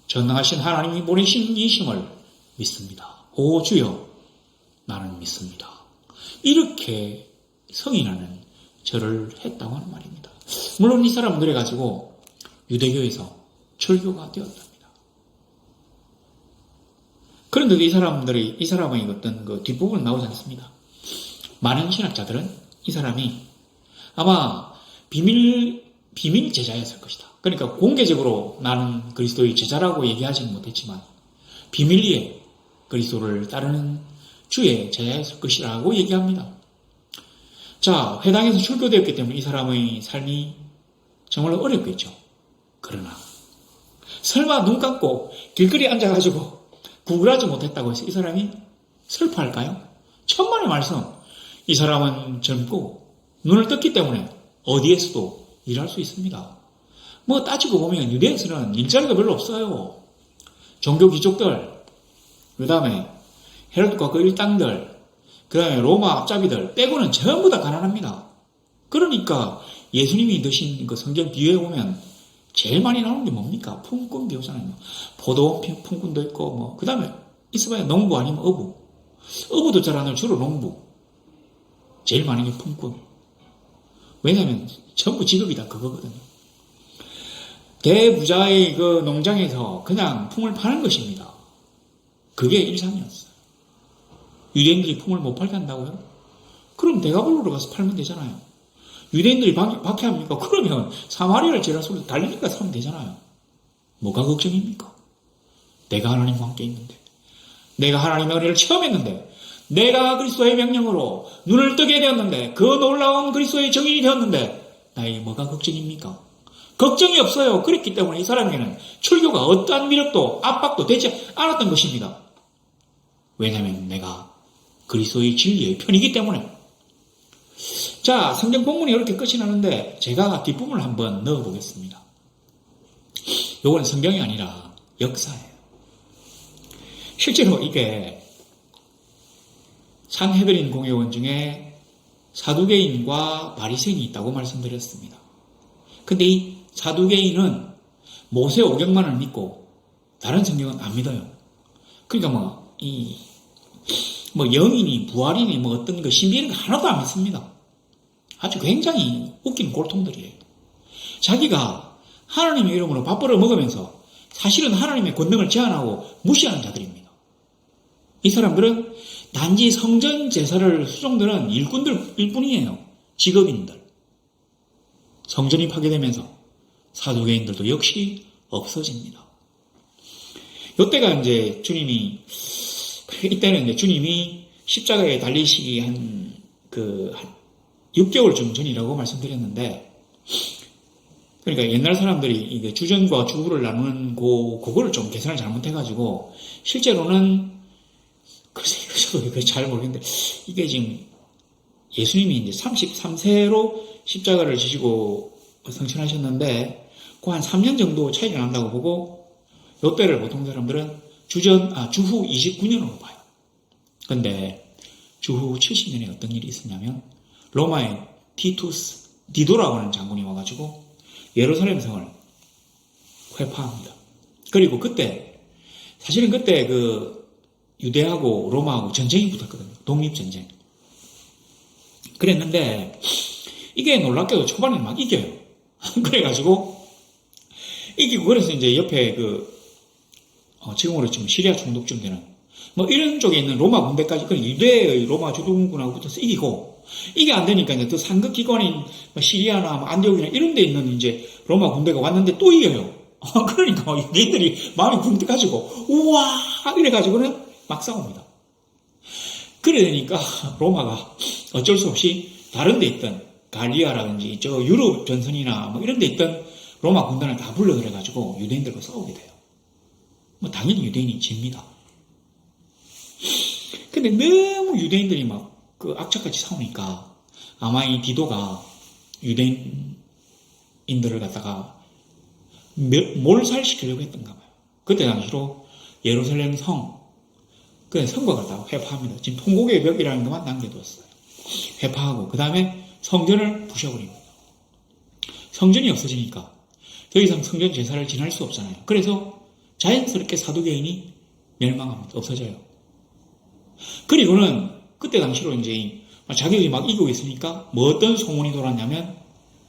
Speaker 1: 전능하신 하나님이 보내신 이 심을 믿습니다. 오 주여 나는 믿습니다. 이렇게 성인하는 절을 했다고 하는 말입니다. 물론 이 사람은 그래가지고 유대교에서 철교가 되었답니다. 그런데도 이 사람의 어떤 그 뒷부분은 나오지 않습니다. 많은 신학자들은 이 사람이 아마 비밀 제자였을 것이다. 그러니까 공개적으로 나는 그리스도의 제자라고 얘기하지는 못했지만 비밀리에 그리스도를 따르는 주의 제자였을 것이라고 얘기합니다. 자, 회당에서 출교되었기 때문에 이 사람의 삶이 정말 어렵겠죠. 그러나 설마 눈 감고 길거리에 앉아가지고 구걸하지 못했다고 해서 이 사람이 슬퍼할까요? 천만의 말씀. 이 사람은 젊고 눈을 떴기 때문에 어디에서도 일할 수 있습니다. 뭐 따지고 보면 유대에서는 일자리가 별로 없어요. 종교 귀족들, 그 다음에 헤롯과 그 일당들, 그 다음에 로마 앞잡이들 빼고는 전부 다 가난합니다. 그러니까 예수님이 드신 그 성경 비유에 보면 제일 많이 나오는 게 뭡니까? 품꾼 비유잖아요. 포도원 품꾼도 있고 그 다음에 있어봐야 농부 아니면 어부. 어부도 잘 안 해요. 주로 농부. 제일 많은 게 품꾼. 왜냐하면 전부 직업이 다 그거거든요. 대부자의 그 농장에서 그냥 품을 파는 것입니다. 그게 일상이었어요. 유대인들이 품을 못 팔게 한다고요? 그럼 대가볼로로 가서 팔면 되잖아요. 유대인들이 박해합니까? 그러면 사마리아를 제라솔로 달리니까 사면 되잖아요. 뭐가 걱정입니까? 내가 하나님과 함께 있는데, 내가 하나님의 은혜를 체험했는데, 내가 그리스도의 명령으로 눈을 뜨게 되었는데, 그 놀라운 그리스도의 정인이 되었는데 나에게 뭐가 걱정입니까? 걱정이 없어요. 그렇기 때문에 이 사람에게는 출교가 어떠한 위력도 압박도 되지 않았던 것입니다. 왜냐하면 내가 그리스도의 진리의 편이기 때문에. 자, 성경 본문이 이렇게 끝이 나는데 제가 뒷부분을 한번 넣어보겠습니다. 요건 성경이 아니라 역사예요. 실제로 이게 산헤드린 공회원 중에 사두개인과 바리새인이 있다고 말씀드렸습니다. 근데 이 사두개인은 모세 오경만을 믿고 다른 성경은 안 믿어요. 그러니까 영이니 부활이니 어떤 그 신비 이런 거 하나도 안 믿습니다. 아주 굉장히 웃긴 골통들이에요. 자기가 하나님의 이름으로 밥 벌어 먹으면서 사실은 하나님의 권능을 제한하고 무시하는 자들입니다. 이 사람들은 단지 성전 제사를 수종드는 일꾼들일 뿐이에요. 직업인들. 성전이 파괴되면서 사두개인들도 역시 없어집니다. 이때가 이제 이때는 이제 주님이 십자가에 달리시기 한 6개월쯤 전이라고 말씀드렸는데, 그러니까 옛날 사람들이 이게 주전과 주후를 나누는 그거를 좀 계산을 잘못해가지고, 실제로는, 글쎄, 저도 잘 모르겠는데, 이게 지금 예수님이 이제 33세로 십자가를 지시고 성천하셨는데, 그 한 3년 정도 차이가 난다고 보고, 요때를 보통 사람들은 주후 29년으로 봐요. 근데 주후 70년에 어떤 일이 있었냐면 로마의 디도라고 하는 장군이 와가지고 예루살렘 성을 회파합니다. 그리고 사실은 그때 유대하고 로마하고 전쟁이 붙었거든요. 독립전쟁. 그랬는데 이게 놀랍게도 초반에 막 이겨요. 그래가지고 이기고 그래서 이제 옆에 지금으로 치면 시리아 총독쯤 되는 뭐 이런 쪽에 있는 로마 군대까지 유대의 로마 주둔군하고 붙어서 이기고 이게 안 되니까 이제 또 상급 기관인 시리아나 안디옥이나 이런 데 있는 이제 로마 군대가 왔는데 또 이겨요. 그러니까 유대인들이 마음이 붕뜨가지고 우와 이래가지고는 막 싸웁니다. 그래 되니까 로마가 어쩔 수 없이 다른 데 있던 갈리아라든지 저 유럽 전선이나 뭐 이런 데 있던 로마 군단을 다 불러들여가지고 유대인들과 싸우게 돼요. 뭐 당연히 유대인이 집니다. 근데 너무 유대인들이 막 악착같이 싸우니까 아마 이 디도가 유대인들을 갖다가 몰살시키려고 했던가 봐요. 그때 당시로 예루살렘 성과 갖다가 회파합니다. 지금 통곡의 벽이라는 것만 남겨두었어요. 회파하고 그 다음에 성전을 부셔버립니다. 성전이 없어지니까 더 이상 성전 제사를 지낼 수 없잖아요. 그래서 자연스럽게 사두개인이 멸망합니다. 없어져요. 그리고는 그때 당시로 이제 자기들이 막 이기고 있으니까 뭐 어떤 소문이 돌았냐면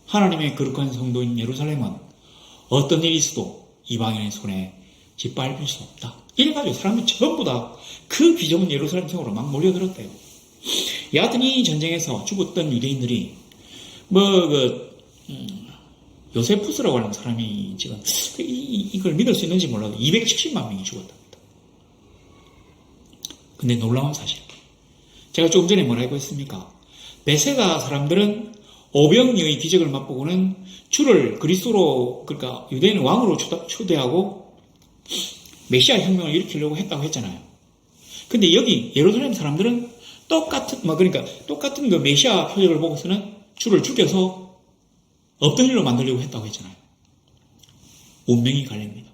Speaker 1: 하나님의 거룩한 성도인 예루살렘은 어떤 일이 있어도 이방인의 손에 짓밟힐 수 없다. 이래가지고 사람이 전부 다 그 비좁은 예루살렘 성으로 막 몰려들었대요. 여하튼 이 전쟁에서 죽었던 유대인들이 요세푸스라고 하는 사람이 지금 이걸 믿을 수 있는지 몰라도 270만 명이 죽었답니다. 근데 놀라운 사실. 제가 조금 전에 뭐라고 했습니까? 베세다 사람들은 오병이의 기적을 맛보고는 주를 그리스도로 그러니까 유대인 왕으로 초대하고 메시아 혁명을 일으키려고 했다고 했잖아요. 근데 여기 예루살렘 사람들은 똑같은 그 메시아 표적을 보고서는 주를 죽여서 없던 일로 만들려고 했다고 했잖아요. 운명이 갈립니다.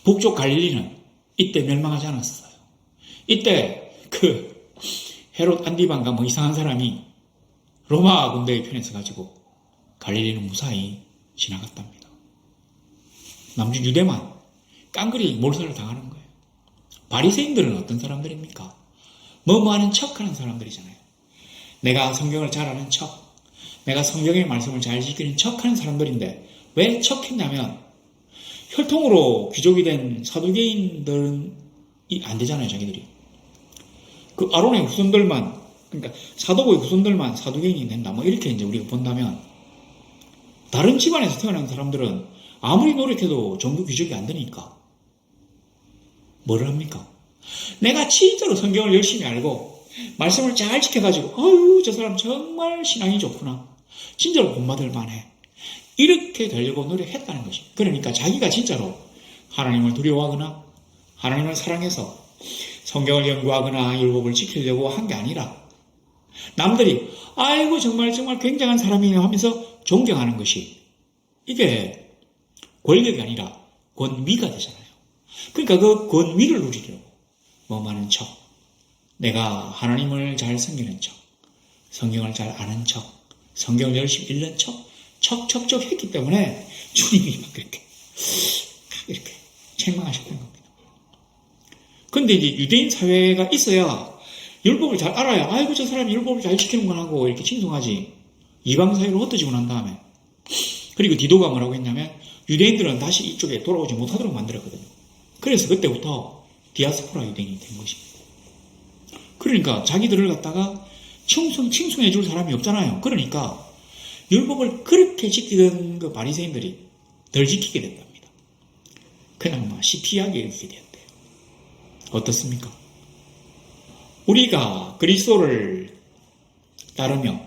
Speaker 1: 북쪽 갈릴리는 이때 멸망하지 않았어요. 이때 헤롯 안디반가 뭐 이상한 사람이 로마 군대의 편에 서가지고 갈릴리는 무사히 지나갔답니다. 남주 유대만 깡그리 몰살을 당하는 거예요. 바리새인들은 어떤 사람들입니까? 뭐하는 척하는 사람들이잖아요. 내가 성경을 잘 아는 척, 내가 성경의 말씀을 잘 지키는 척하는 사람들인데 왜 척했냐면 혈통으로 귀족이 된 사두개인들은 안 되잖아요, 자기들이. 아론의 후손들만, 그러니까 사도고의 후손들만 사두개인이 된다. 뭐 이렇게 이제 우리가 본다면 다른 집안에서 태어난 사람들은 아무리 노력해도 종교 귀족이 안 되니까 뭐를 합니까? 내가 진짜로 성경을 열심히 알고 말씀을 잘 지켜가지고 아유 저 사람 정말 신앙이 좋구나. 진짜로 본받을 만해. 이렇게 되려고 노력했다는 것이. 그러니까 자기가 진짜로 하나님을 두려워하거나 하나님을 사랑해서 성경을 연구하거나 율법을 지키려고 한 게 아니라 남들이 아이고 정말 굉장한 사람이네요 하면서 존경하는 것이 이게 권력이 아니라 권위가 되잖아요. 그러니까 그 권위를 누리려고 뭐하는 척, 내가 하나님을 잘 섬기는 척, 성경을 잘 아는 척, 성경을 열심히 읽는 척 했기 때문에 주님이 막 이렇게 책망하셨던 겁니다. 근데 이제 유대인 사회가 있어야 율법을 잘 알아야 아이고 저 사람이 율법을 잘 지키는구나 하고 이렇게 칭송하지. 이방 사회로 흩어지고 난 다음에 그리고 디도가 뭐라고 했냐면 유대인들은 다시 이쪽에 돌아오지 못하도록 만들었거든요. 그래서 그때부터 디아스포라 유대인이 된 것입니다. 그러니까 자기들을 갖다가 칭송해 줄 사람이 없잖아요. 그러니까 율법을 그렇게 지키던 그 바리새인들이 덜 지키게 된답니다. 그냥 시피하게 이렇게 되었대요. 어떻습니까? 우리가 그리스도를 따르며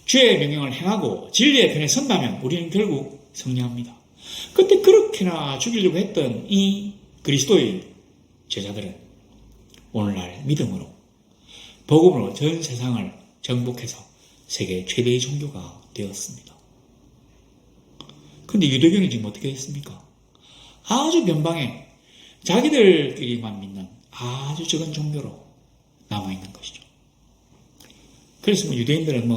Speaker 1: 주의 명령을 행하고 진리의 편에 선다면 우리는 결국 승리합니다. 그때 그렇게나 죽이려고 했던 이 그리스도의 제자들은 오늘날 믿음으로 복음으로 전 세상을 정복해서 세계 최대의 종교가 되었습니다. 근데 유대교는 지금 어떻게 됐습니까? 아주 변방에 자기들끼리만 믿는 아주 적은 종교로 남아있는 것이죠. 그래서 유대인들은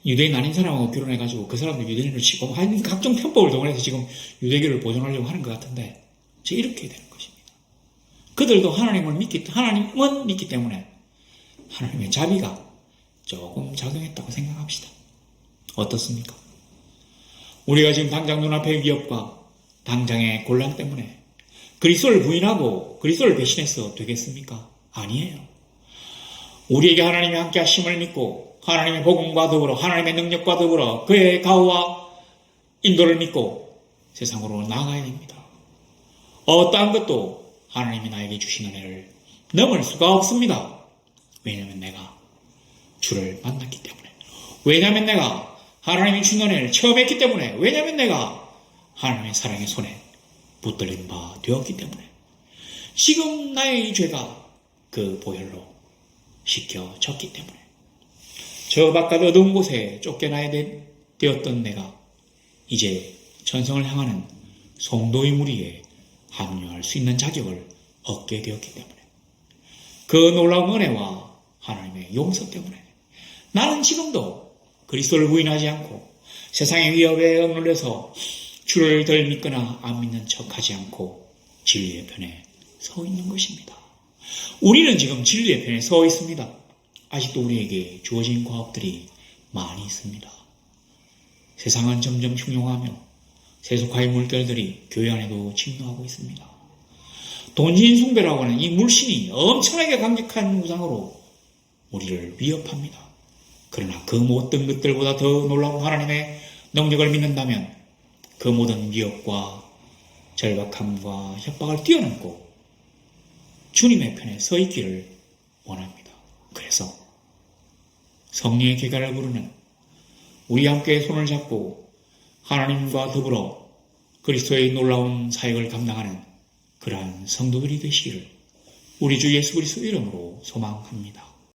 Speaker 1: 유대인 아닌 사람하고 결혼해가지고 그 사람도 유대인으로 치고 하여튼 각종 편법을 동원해서 지금 유대교를 보존하려고 하는 것 같은데 이렇게 되는 것입니다. 그들도 하나님은 믿기 때문에 하나님의 자비가 조금 작용했다고 생각합시다. 어떻습니까? 우리가 지금 당장 눈앞의 위협과 당장의 곤란 때문에 그리스도를 부인하고 그리스도를 배신해서 되겠습니까? 아니에요. 우리에게 하나님이 함께 하심을 믿고 하나님의 복음과 더불어 하나님의 능력과 더불어 그의 가호와 인도를 믿고 세상으로 나아가야 됩니다. 어떠한 것도 하나님이 나에게 주신 은혜를 넘을 수가 없습니다. 왜냐하면 내가 주를 만났기 때문에, 왜냐하면 내가 하나님이 준 은혜를 처음 했기 때문에, 왜냐하면 내가 하나님의 사랑의 손에 붙들린 바 되었기 때문에, 지금 나의 이 죄가 그 보혈로 씻겨졌기 때문에, 저 바깥 어두운 곳에 쫓겨나야 되었던 내가 이제 천성을 향하는 성도의 무리에 합류할 수 있는 자격을 얻게 되었기 때문에, 그 놀라운 은혜와 하나님의 용서 때문에 나는 지금도 그리스도를 부인하지 않고 세상의 위협에 억눌려서 주를 덜 믿거나 안 믿는 척하지 않고 진리의 편에 서 있는 것입니다. 우리는 지금 진리의 편에 서 있습니다. 아직도 우리에게 주어진 과업들이 많이 있습니다. 세상은 점점 흉흉하며 세속화의 물결들이 교회 안에도 침노하고 있습니다. 돈신 숭배라고 하는 이 물신이 엄청나게 강력한 우상으로 우리를 위협합니다. 그러나 그 모든 것들보다 더 놀라운 하나님의 능력을 믿는다면 그 모든 위협과 절박함과 협박을 뛰어넘고 주님의 편에 서 있기를 원합니다. 그래서 성령의 계가를 부르는 우리 함께 손을 잡고 하나님과 더불어 그리스도의 놀라운 사역을 감당하는 그러한 성도들이 되시기를 우리 주 예수 그리스도 이름으로 소망합니다.